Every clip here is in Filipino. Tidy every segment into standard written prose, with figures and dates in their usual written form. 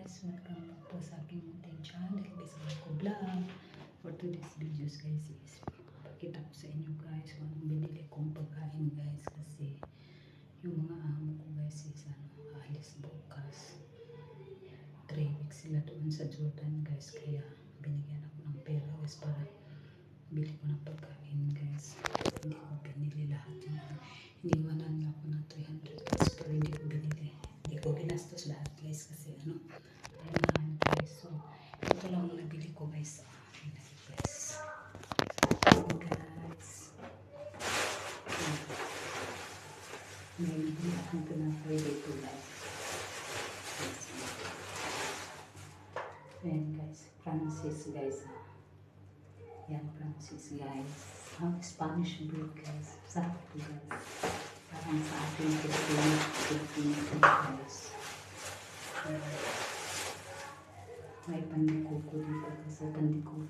guys, welcome back po sa aking munting channel. This is ko vlog. For today's videos guys is pakita ko sa inyo guys kung anong binili kong pagkain guys, kasi yung mga amo ko guys is aalis bukas. 3 weeks sila doon sa Jordan guys, kaya binigyan ako ng pera guys para bili ko ng pagkain guys. Hindi ko binili lahat yung iniwanan lang ako ng 300 guys, pero hindi ko binili. Hindi ko ginastos lahat guys kasi ay mahal guys. So ito lang ang nabili ko guys. Guys, may nabili akong pinapay dito guys. Ayan guys, Francis guys. Yan, Francis guys. Spanish bread guys. Sarap ito guys. Parang sa ating Filipino guys. May pandikuko dito kasi pandikuko.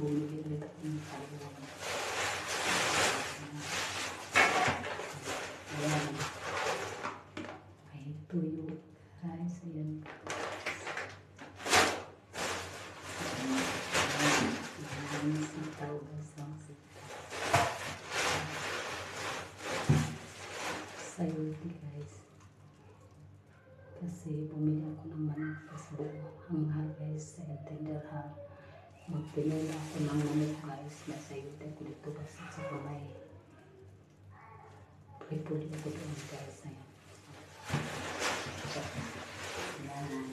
Bumili ulit ako ng talong. Ayan. May tuyo guys. Ayan. Ayan. Sitaw guys. Ang sitaw. Sayote guys. Kasi bumili ako ng manok kasi ang mahal guys sa Tinderham. Magpinula ako ng manok guys. Nasayote ako dito kasi sa kamay. Pipuli ako doon guys. Ayan. Ayan.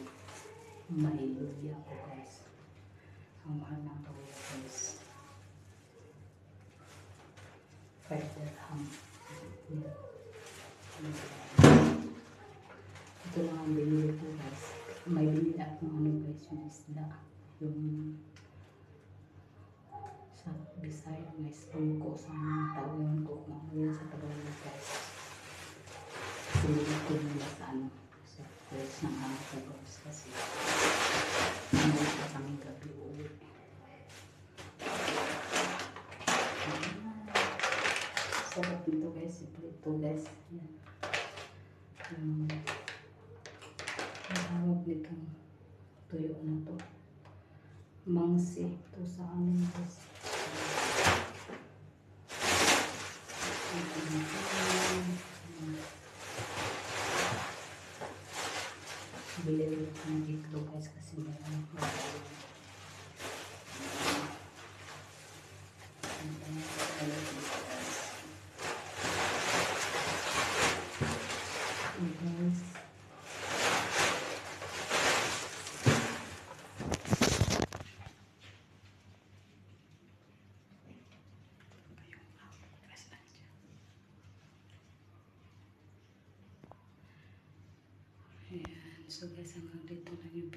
May luya ako guys. Ang mahal ng luya guys. 5 dirham. Ito lang ang binili ko guys. May binili akong guys, yung isda. Yung sa Bisaya guys, ko sa mga tao yun ko kung ano yun sa Tagalog guys. Sinili ko nila sa sa place ng amo ko guys, kasi sa kami gabi uwi. Sarap nito guys, simple ito guys. Yan. Ang tawag nitong tuyo na to, mangsi ito sa amin guys. Bili ulit ng itlog guys kasi meron Ayan. So guys, hanggang dito lang yung